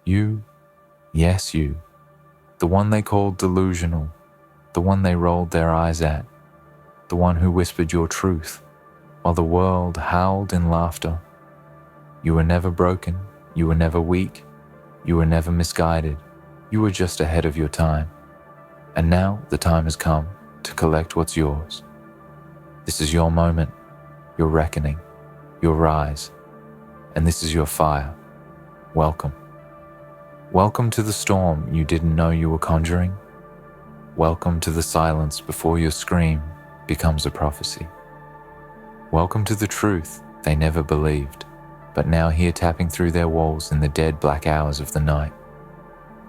You, yes you, the one they called delusional, the one they rolled their eyes at, the one who whispered your truth, while the world howled in laughter. You were never broken, you were never weak, you were never misguided, you were just ahead of your time. And now the time has come to collect what's yours. This is your moment, your reckoning, your rise, and this is your fire. Welcome. Welcome to the storm you didn't know you were conjuring. Welcome to the silence before your scream becomes a prophecy. Welcome to the truth they never believed, but now hear tapping through their walls in the dead black hours of the night.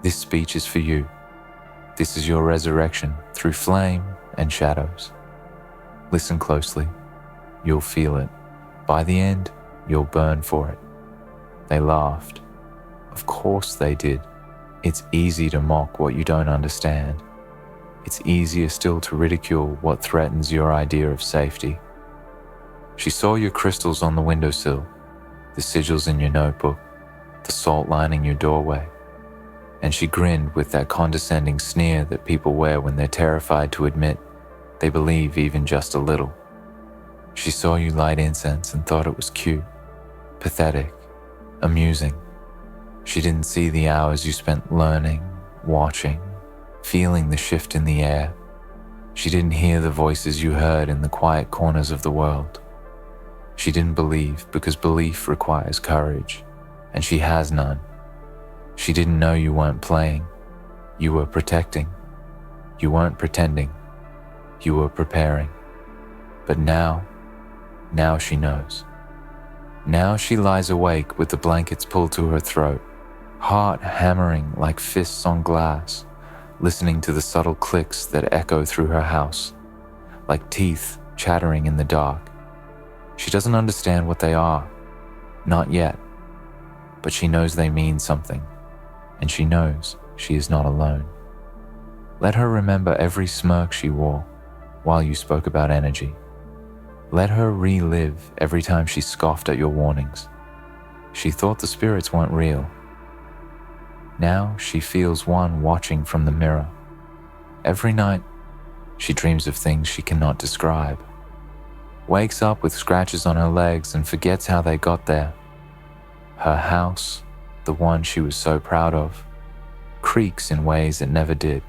This speech is for you. This is your resurrection through flame and shadows. Listen closely. You'll feel it. By the end, you'll burn for it. They laughed. Of course they did. It's easy to mock what you don't understand. It's easier still to ridicule what threatens your idea of safety. She saw your crystals on the windowsill, the sigils in your notebook, the salt lining your doorway, and she grinned with that condescending sneer that people wear when they're terrified to admit they believe even just a little. She saw you light incense and thought it was cute, pathetic, amusing. She didn't see the hours you spent learning, watching, feeling the shift in the air. She didn't hear the voices you heard in the quiet corners of the world. She didn't believe because belief requires courage, and she has none. She didn't know you weren't playing. You were protecting. You weren't pretending. You were preparing. But now she knows. Now she lies awake with the blankets pulled to her throat, heart hammering like fists on glass, listening to the subtle clicks that echo through her house, like teeth chattering in the dark. She doesn't understand what they are, not yet, but she knows they mean something, and she knows she is not alone. Let her remember every smirk she wore while you spoke about energy. Let her relive every time she scoffed at your warnings. She thought the spirits weren't real. Now she feels one watching from the mirror. Every night, she dreams of things she cannot describe. Wakes up with scratches on her legs and forgets how they got there. Her house, the one she was so proud of, creaks in ways it never did.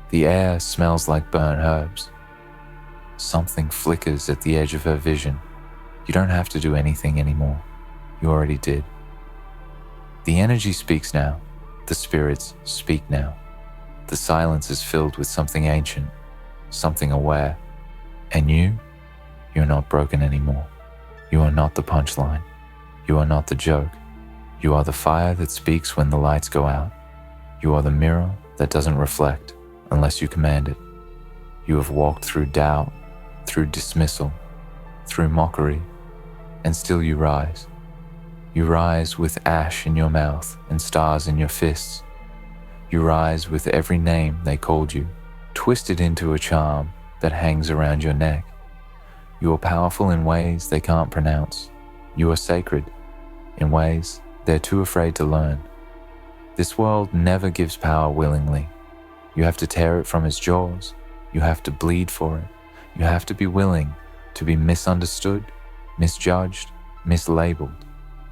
The air smells like burnt herbs. Something flickers at the edge of her vision. You don't have to do anything anymore. You already did. The energy speaks now. The spirits speak now. The silence is filled with something ancient, something aware. And you're not broken anymore. You are not the punchline. You are not the joke. You are the fire that speaks when the lights go out. You are the mirror that doesn't reflect unless you command it. You have walked through doubt, through dismissal, through mockery, and still you rise. You rise with ash in your mouth and stars in your fists. You rise with every name they called you, twisted into a charm that hangs around your neck. You are powerful in ways they can't pronounce. You are sacred in ways they're too afraid to learn. This world never gives power willingly. You have to tear it from its jaws. You have to bleed for it. You have to be willing to be misunderstood, misjudged, mislabeled.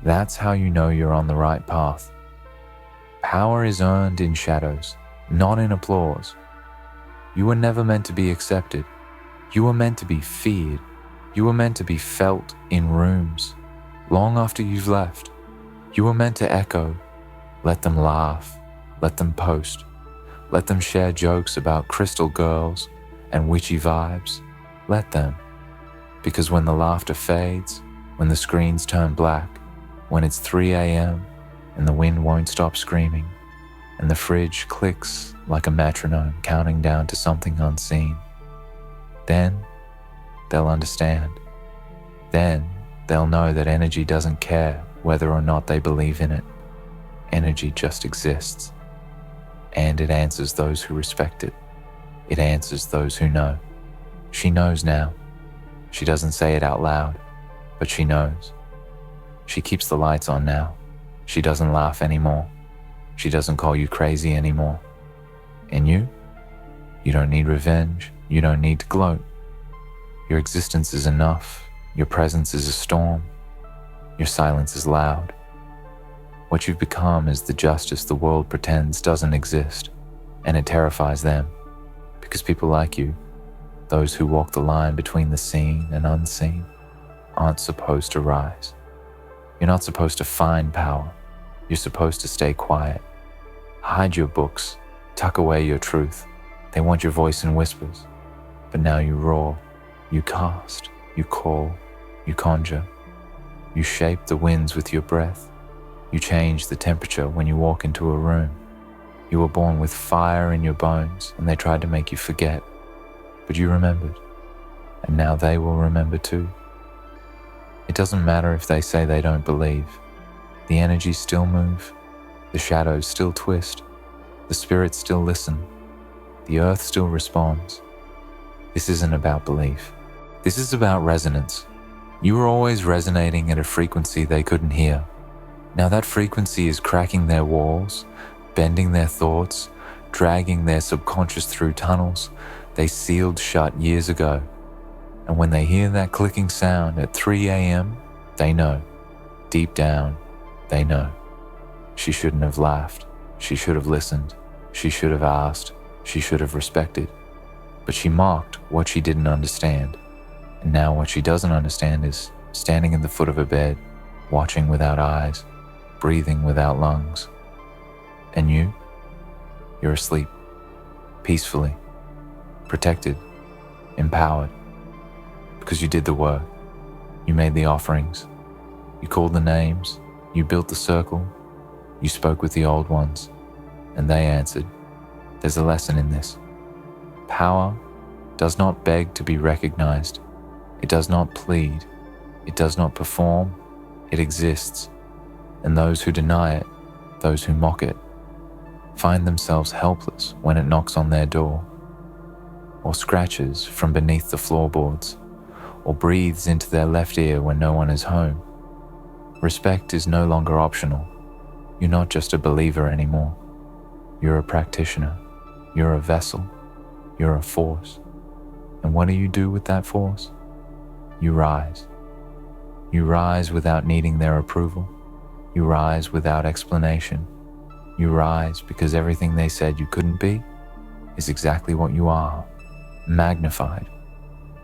That's how you know you're on the right path. Power is earned in shadows, not in applause. You were never meant to be accepted. You were meant to be feared. You were meant to be felt in rooms, long after you've left. You were meant to echo. Let them laugh. Let them post. Let them share jokes about crystal girls and witchy vibes. Let them. Because when the laughter fades, when the screens turn black, when it's 3 a.m. and the wind won't stop screaming, and the fridge clicks like a metronome counting down to something unseen, then they'll understand. Then they'll know that energy doesn't care whether or not they believe in it. Energy just exists. And it answers those who respect it. It answers those who know. She knows now. She doesn't say it out loud, but she knows. She keeps the lights on now. She doesn't laugh anymore. She doesn't call you crazy anymore. And you don't need revenge. You don't need to gloat. Your existence is enough. Your presence is a storm. Your silence is loud. What you've become is the justice the world pretends doesn't exist, and it terrifies them, because people like you, those who walk the line between the seen and unseen, aren't supposed to rise. You're not supposed to find power. You're supposed to stay quiet. Hide your books. Tuck away your truth. They want your voice in whispers. But now you roar. You cast. You call. You conjure. You shape the winds with your breath. You change the temperature when you walk into a room. You were born with fire in your bones, and they tried to make you forget. But you remembered. And now they will remember too. It doesn't matter if they say they don't believe. The energies still move. The shadows still twist. The spirits still listen. The earth still responds. This isn't about belief. This is about resonance. You were always resonating at a frequency they couldn't hear. Now that frequency is cracking their walls, bending their thoughts, dragging their subconscious through tunnels they sealed shut years ago. And when they hear that clicking sound at 3 a.m., they know. Deep down, they know. She shouldn't have laughed. She should have listened. She should have asked. She should have respected. But she mocked what she didn't understand. And now what she doesn't understand is standing at the foot of a bed, watching without eyes, breathing without lungs. And you're asleep, peacefully, protected, empowered, because you did the work. You made the offerings. You called the names. You built the circle. You spoke with the old ones, and they answered. There's a lesson in this. Power does not beg to be recognized. It does not plead. It does not perform. It exists. And those who deny it, those who mock it, find themselves helpless when it knocks on their door, or scratches from beneath the floorboards, or breathes into their left ear when no one is home. Respect is no longer optional. You're not just a believer anymore. You're a practitioner. You're a vessel. You're a force. And what do you do with that force? You rise. You rise without needing their approval. You rise without explanation. You rise because everything they said you couldn't be is exactly what you are, magnified.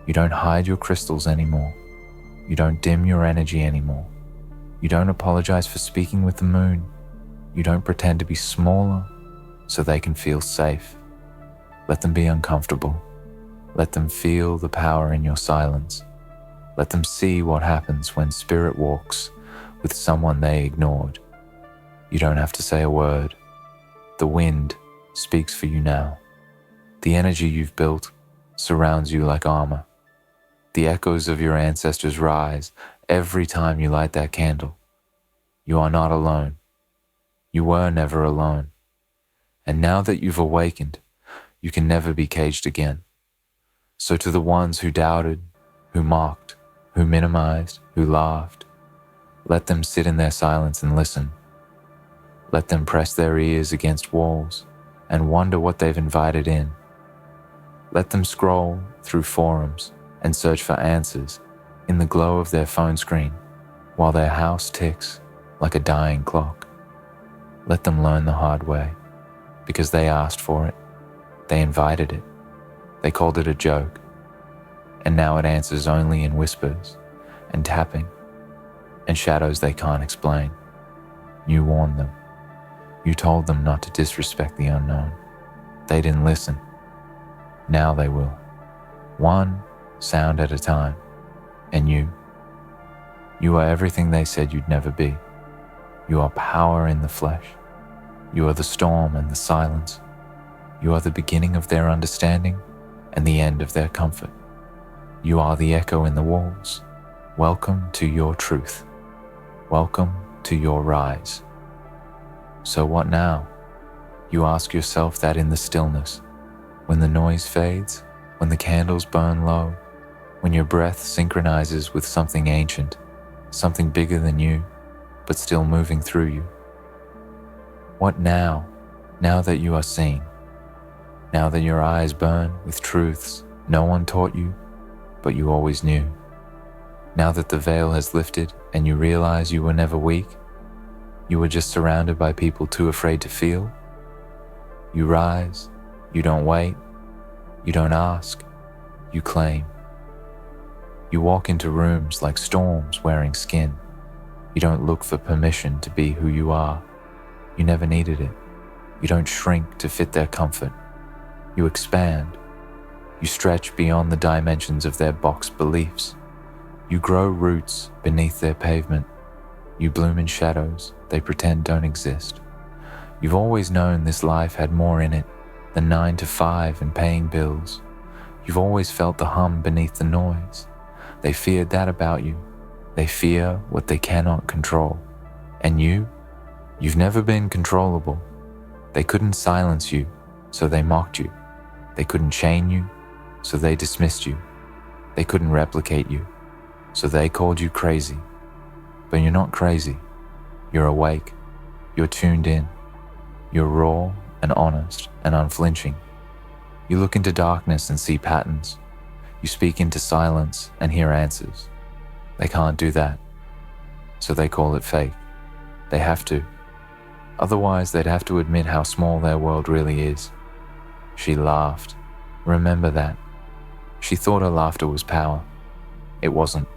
You don't hide your crystals anymore. You don't dim your energy anymore. You don't apologize for speaking with the moon. You don't pretend to be smaller so they can feel safe. Let them be uncomfortable. Let them feel the power in your silence. Let them see what happens when spirit walks with someone they ignored. You don't have to say a word. The wind speaks for you now. The energy you've built surrounds you like armor. The echoes of your ancestors rise every time you light that candle. You are not alone. You were never alone. And now that you've awakened, you can never be caged again. So to the ones who doubted, who mocked, who minimized, who laughed, let them sit in their silence and listen. Let them press their ears against walls and wonder what they've invited in. Let them scroll through forums and search for answers in the glow of their phone screen while their house ticks like a dying clock. Let them learn the hard way because they asked for it. They invited it. They called it a joke. And now it answers only in whispers and tapping and shadows they can't explain. You warned them. You told them not to disrespect the unknown. They didn't listen. Now they will. One sound at a time. And you are everything they said you'd never be. You are power in the flesh. You are the storm and the silence. You are the beginning of their understanding and the end of their comfort. You are the echo in the walls. Welcome to your truth. Welcome to your rise. So what now? You ask yourself that in the stillness, when the noise fades, when the candles burn low, when your breath synchronizes with something ancient, something bigger than you, but still moving through you. What now? Now that you are seen, now that your eyes burn with truths no one taught you, but you always knew. Now that the veil has lifted and you realize you were never weak, you were just surrounded by people too afraid to feel. You rise, you don't wait, you don't ask, you claim. You walk into rooms like storms wearing skin. You don't look for permission to be who you are. You never needed it. You don't shrink to fit their comfort. You expand. You stretch beyond the dimensions of their box beliefs. You grow roots beneath their pavement. You bloom in shadows they pretend don't exist. You've always known this life had more in it than 9 to 5 and paying bills. You've always felt the hum beneath the noise. They feared that about you. They fear what they cannot control. And you've never been controllable. They couldn't silence you, so they mocked you. They couldn't chain you, so they dismissed you. They couldn't replicate you, so they called you crazy. But you're not crazy. You're awake. You're tuned in. You're raw and honest and unflinching. You look into darkness and see patterns. You speak into silence and hear answers. They can't do that, so they call it fake. They have to. Otherwise, they'd have to admit how small their world really is. She laughed. Remember that. She thought her laughter was power. It wasn't.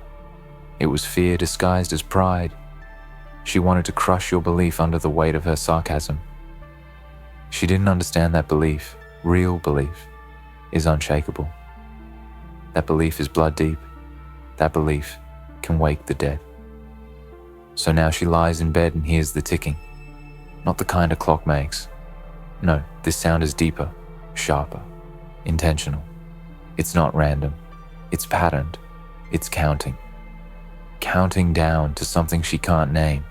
It was fear disguised as pride. She wanted to crush your belief under the weight of her sarcasm. She didn't understand that belief, real belief, is unshakable. That belief is blood deep. That belief can wake the dead. So now she lies in bed and hears the ticking. Not the kind a clock makes. No, this sound is deeper, sharper, intentional. It's not random. It's patterned. It's counting. Counting down to something she can't name.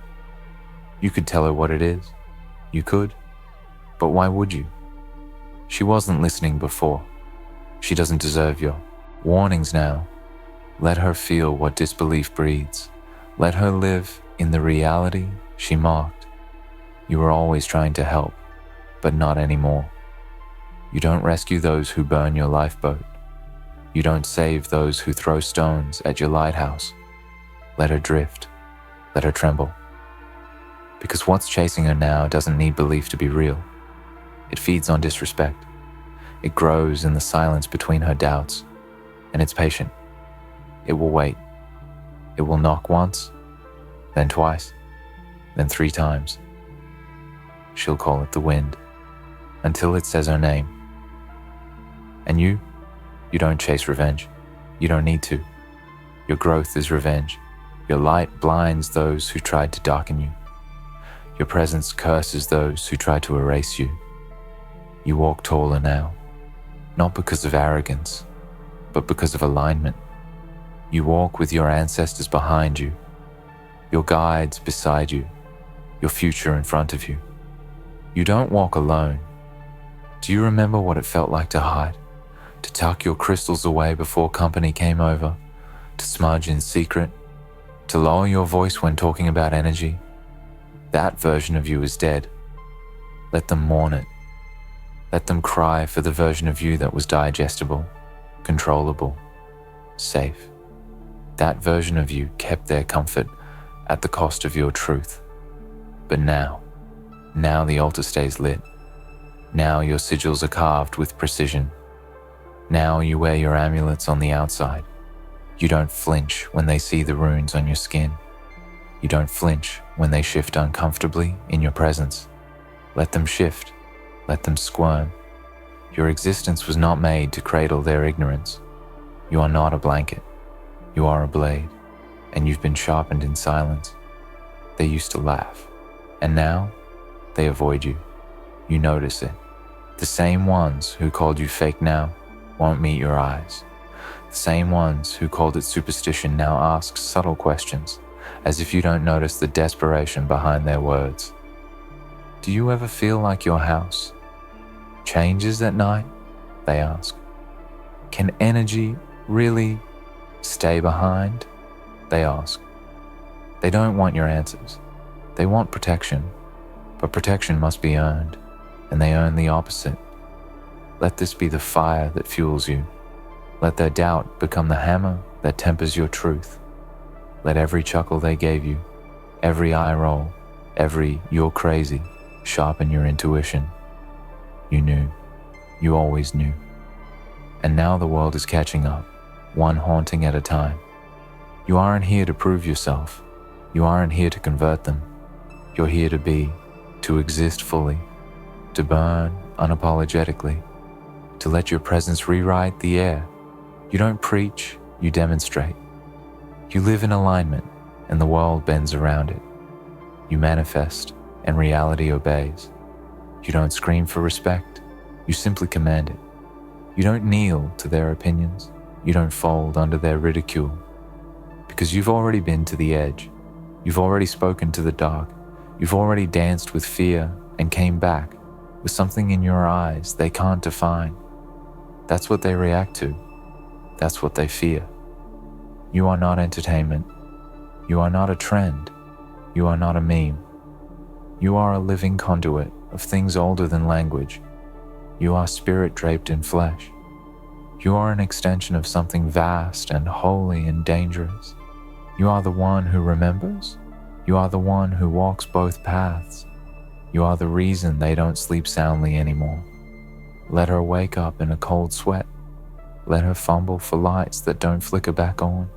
You could tell her what it is. You could. But why would you? She wasn't listening before. She doesn't deserve your warnings now. Let her feel what disbelief breeds. Let her live in the reality she mocked. You were always trying to help, but not anymore. You don't rescue those who burn your lifeboat. You don't save those who throw stones at your lighthouse. Let her drift. Let her tremble. Because what's chasing her now doesn't need belief to be real. It feeds on disrespect. It grows in the silence between her doubts, and it's patient. It will wait. It will knock once, then twice, then 3 times. She'll call it the wind, until it says her name. And you don't chase revenge. You don't need to. Your growth is revenge. Your light blinds those who tried to darken you. Your presence curses those who tried to erase you. You walk taller now, not because of arrogance, but because of alignment. You walk with your ancestors behind you, your guides beside you, your future in front of you. You don't walk alone. Do you remember what it felt like to hide? To tuck your crystals away before company came over? To smudge in secret? To lower your voice when talking about energy? That version of you is dead. Let them mourn it. Let them cry for the version of you that was digestible, controllable, safe. That version of you kept their comfort at the cost of your truth. But now the altar stays lit. Now your sigils are carved with precision. Now you wear your amulets on the outside. You don't flinch when they see the runes on your skin. You don't flinch when they shift uncomfortably in your presence. Let them shift. Let them squirm. Your existence was not made to cradle their ignorance. You are not a blanket. You are a blade, and you've been sharpened in silence. They used to laugh, and now they avoid you. You notice it. The same ones who called you fake now won't meet your eyes. The same ones who called it superstition now ask subtle questions, as if you don't notice the desperation behind their words. Do you ever feel like your house changes at night? They ask. Can energy really stay behind? They ask. They don't want your answers. They want protection. But protection must be earned, and they earn the opposite. Let this be the fire that fuels you. Let their doubt become the hammer that tempers your truth. Let every chuckle they gave you, every eye roll, every "you're crazy" sharpen your intuition. You knew. You always knew. And now the world is catching up, one haunting at a time. You aren't here to prove yourself. You aren't here to convert them. You're here to be, to exist fully, to burn unapologetically, to let your presence rewrite the air. You don't preach, you demonstrate. You live in alignment, and the world bends around it. You manifest, and reality obeys. You don't scream for respect, you simply command it. You don't kneel to their opinions, you don't fold under their ridicule. Because you've already been to the edge, you've already spoken to the dark, you've already danced with fear and came back with something in your eyes they can't define. That's what they react to. That's what they fear. You are not entertainment. You are not a trend. You are not a meme. You are a living conduit of things older than language. You are spirit draped in flesh. You are an extension of something vast and holy and dangerous. You are the one who remembers. You are the one who walks both paths. You are the reason they don't sleep soundly anymore. Let her wake up in a cold sweat. Let her fumble for lights that don't flicker back on.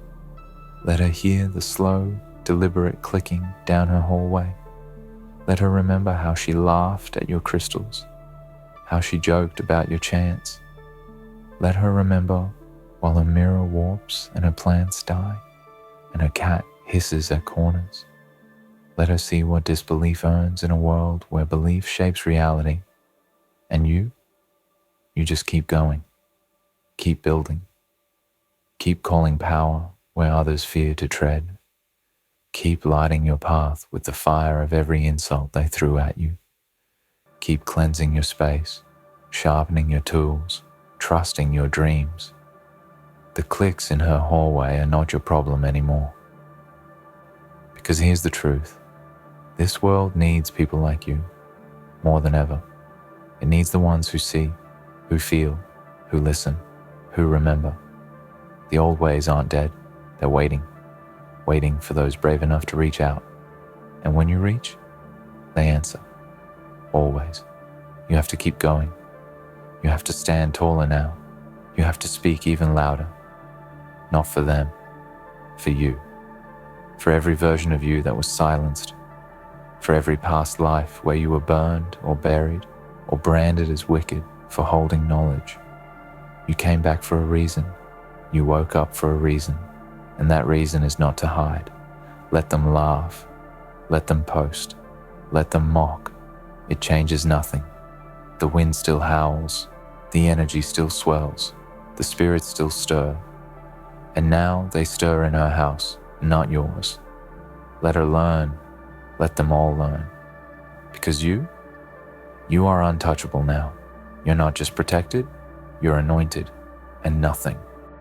Let her hear the slow, deliberate clicking down her hallway. Let her remember how she laughed at your crystals, how she joked about your chants. Let her remember while her mirror warps and her plants die, and her cat hisses at corners. Let her see what disbelief earns in a world where belief shapes reality. And you just keep going. Keep building. Keep calling power where others fear to tread. Keep lighting your path with the fire of every insult they threw at you. Keep cleansing your space, sharpening your tools, trusting your dreams. The clicks in her hallway are not your problem anymore. Because here's the truth. This world needs people like you, more than ever. It needs the ones who see, who feel, who listen, who remember. The old ways aren't dead, they're waiting for those brave enough to reach out. And when you reach, they answer. Always. You have to keep going. You have to stand taller now. You have to speak even louder. Not for them, for you. For every version of you that was silenced. For every past life where you were burned or buried or branded as wicked for holding knowledge. You came back for a reason. You woke up for a reason. And that reason is not to hide. Let them laugh. Let them post. Let them mock. It changes nothing. The wind still howls. The energy still swells. The spirits still stir. And now they stir in her house, not yours. Let her learn. Let them all learn. Because you are untouchable now. You're not just protected, you're anointed. And nothing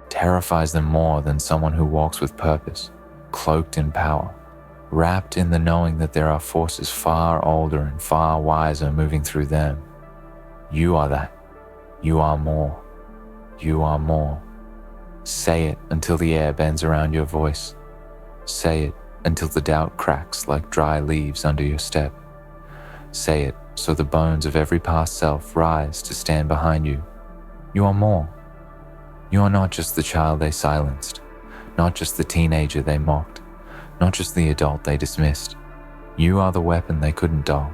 terrifies them more than someone who walks with purpose, cloaked in power, wrapped in the knowing that there are forces far older and far wiser moving through them. You are that. You are more. You are more. Say it until the air bends around your voice. Say it until the doubt cracks like dry leaves under your step. Say it so the bones of every past self rise to stand behind you. You are more. You are not just the child they silenced, not just the teenager they mocked, not just the adult they dismissed. You are the weapon they couldn't dull,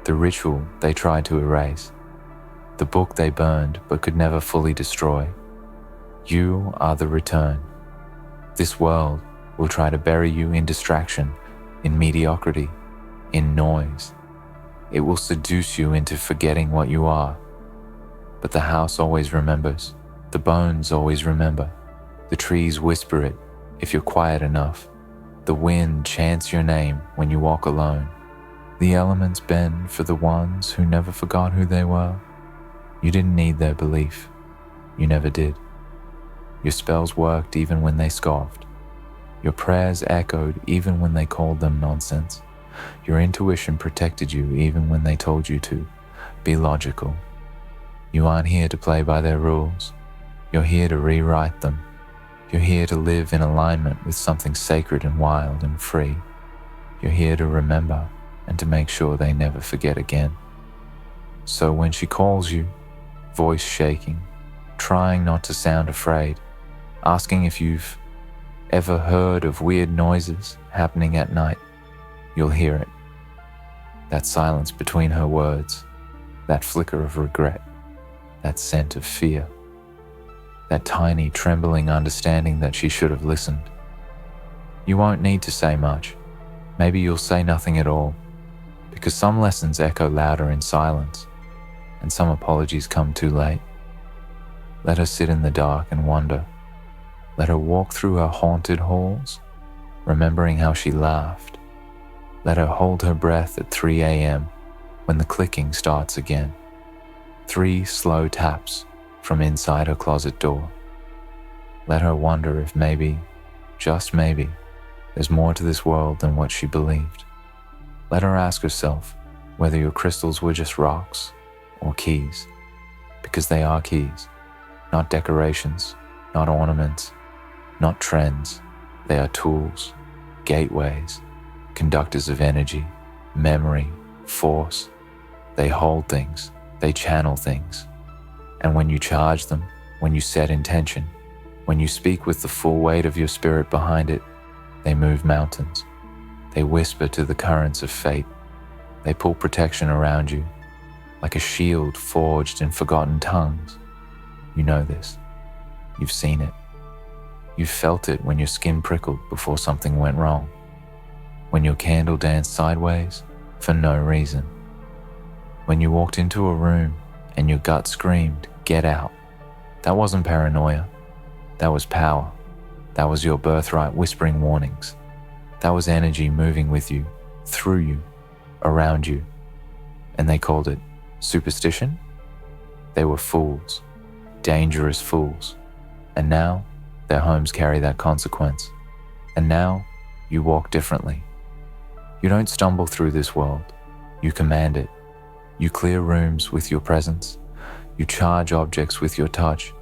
the ritual they tried to erase, the book they burned but could never fully destroy. You are the return. This world will try to bury you in distraction, in mediocrity, in noise. It will seduce you into forgetting what you are. But the house always remembers. The bones always remember. The trees whisper it if you're quiet enough. The wind chants your name when you walk alone. The elements bend for the ones who never forgot who they were. You didn't need their belief. You never did. Your spells worked even when they scoffed. Your prayers echoed even when they called them nonsense. Your intuition protected you even when they told you to. Be logical. You aren't here to play by their rules. You're here to rewrite them. You're here to live in alignment with something sacred and wild and free. You're here to remember and to make sure they never forget again. So when she calls you, voice shaking, trying not to sound afraid, asking if you've ever heard of weird noises happening at night, you'll hear it. That silence between her words, that flicker of regret, that scent of fear, that tiny trembling understanding that she should have listened. You won't need to say much. Maybe you'll say nothing at all, because some lessons echo louder in silence, and some apologies come too late. Let her sit in the dark and wonder. Let her walk through her haunted halls, remembering how she laughed. Let her hold her breath at 3 a.m. when the clicking starts again. 3 slow taps from inside her closet door. Let her wonder if maybe, just maybe, there's more to this world than what she believed. Let her ask herself whether your crystals were just rocks or keys, because they are keys, not decorations, not ornaments, not trends. They are tools, gateways, conductors of energy, memory, force. They hold things, they channel things. And when you charge them, when you set intention, when you speak with the full weight of your spirit behind it, they move mountains. They whisper to the currents of fate. They pull protection around you, like a shield forged in forgotten tongues. You know this. You've seen it. You felt it when your skin prickled before something went wrong, when your candle danced sideways for no reason, when you walked into a room and your gut screamed, "Get out." That wasn't paranoia. That was power. That was your birthright whispering warnings. That was energy moving with you, through you, around you. And they called it superstition? They were fools, dangerous fools. And now their homes carry that consequence. And now you walk differently. You don't stumble through this world. You command it. You clear rooms with your presence. You charge objects with your touch.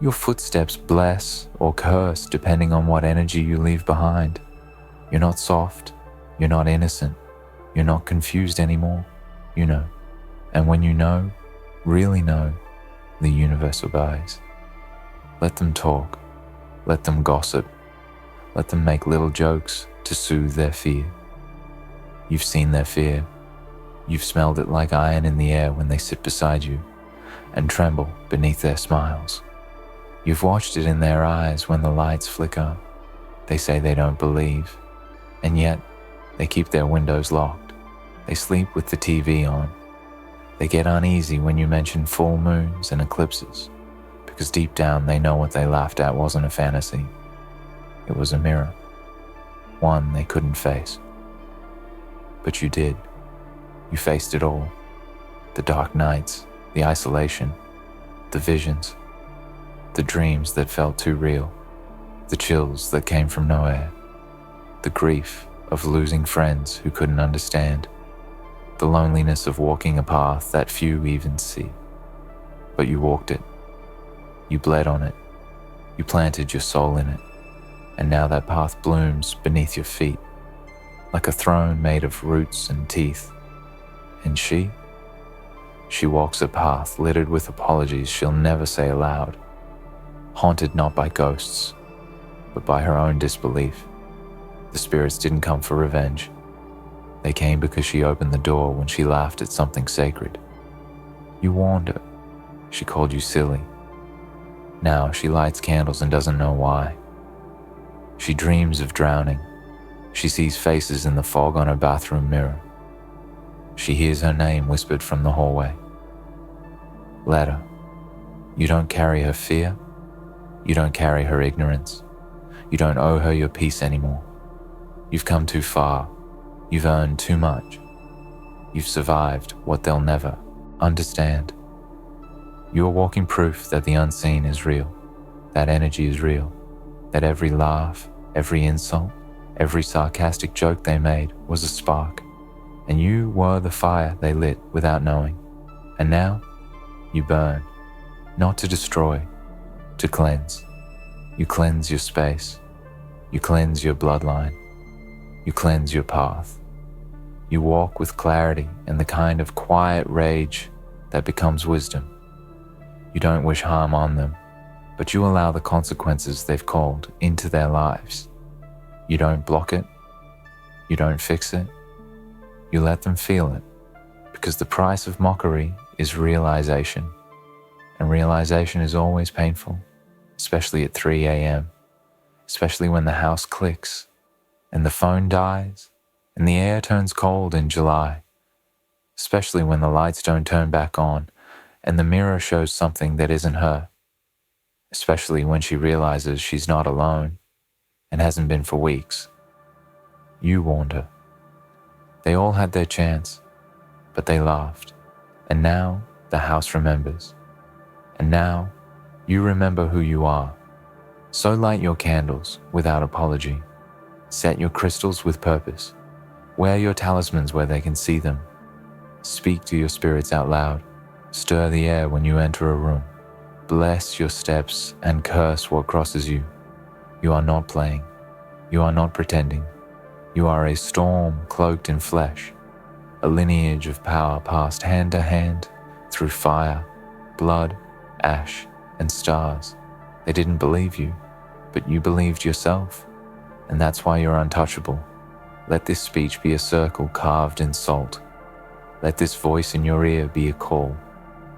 Your footsteps bless or curse depending on what energy you leave behind. You're not soft. You're not innocent. You're not confused anymore. You know. And when you know, really know, the universe obeys. Let them talk. Let them gossip. Let them make little jokes to soothe their fear. You've seen their fear. You've smelled it like iron in the air when they sit beside you and tremble beneath their smiles. You've watched it in their eyes when the lights flicker. They say they don't believe, and yet they keep their windows locked. They sleep with the TV on. They get uneasy when you mention full moons and eclipses, because deep down they know what they laughed at wasn't a fantasy. It was a mirror, one they couldn't face. But you did. You faced it all. The dark nights, the isolation, the visions, the dreams that felt too real, the chills that came from nowhere, the grief of losing friends who couldn't understand, the loneliness of walking a path that few even see. But you walked it. You bled on it. You planted your soul in it. And now that path blooms beneath your feet, like a throne made of roots and teeth. And she walks a path littered with apologies she'll never say aloud, haunted not by ghosts, but by her own disbelief. The spirits didn't come for revenge. They came because she opened the door when she laughed at something sacred. You warned her. She called you silly. Now she lights candles and doesn't know why. She dreams of drowning. She sees faces in the fog on her bathroom mirror. She hears her name whispered from the hallway. Let her. You don't carry her fear. You don't carry her ignorance. You don't owe her your peace anymore. You've come too far. You've earned too much. You've survived what they'll never understand. You are walking proof that the unseen is real, that energy is real, that every laugh, every insult, every sarcastic joke they made was a spark, And you were the fire they lit without knowing. And now you burn, not to destroy, to cleanse. You cleanse your space. You cleanse your bloodline. You cleanse your path. You walk with clarity and the kind of quiet rage that becomes wisdom. You don't wish harm on them, but you allow the consequences they've called into their lives. You don't block it. You don't fix it. You let them feel it, because the price of mockery is realization, and realization is always painful, especially at 3 a.m., especially when the house clicks, and the phone dies, and the air turns cold in July, especially when the lights don't turn back on, and the mirror shows something that isn't her, especially when she realizes she's not alone, and hasn't been for weeks. You warned her. They all had their chance, but they laughed, and now the house remembers. And now you remember who you are. So light your candles without apology. Set your crystals with purpose. Wear your talismans where they can see them. Speak to your spirits out loud. Stir the air when you enter a room. Bless your steps and curse what crosses you. You are not playing. You are not pretending. You are a storm cloaked in flesh, a lineage of power passed hand to hand through fire, blood, ash, and stars. They didn't believe you, but you believed yourself, and that's why you're untouchable. Let this speech be a circle carved in salt. Let this voice in your ear be a call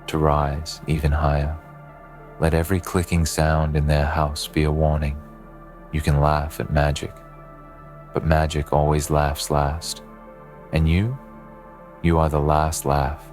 to rise even higher. Let every clicking sound in their house be a warning. You can laugh at magic, but magic always laughs last. And you are the last laugh.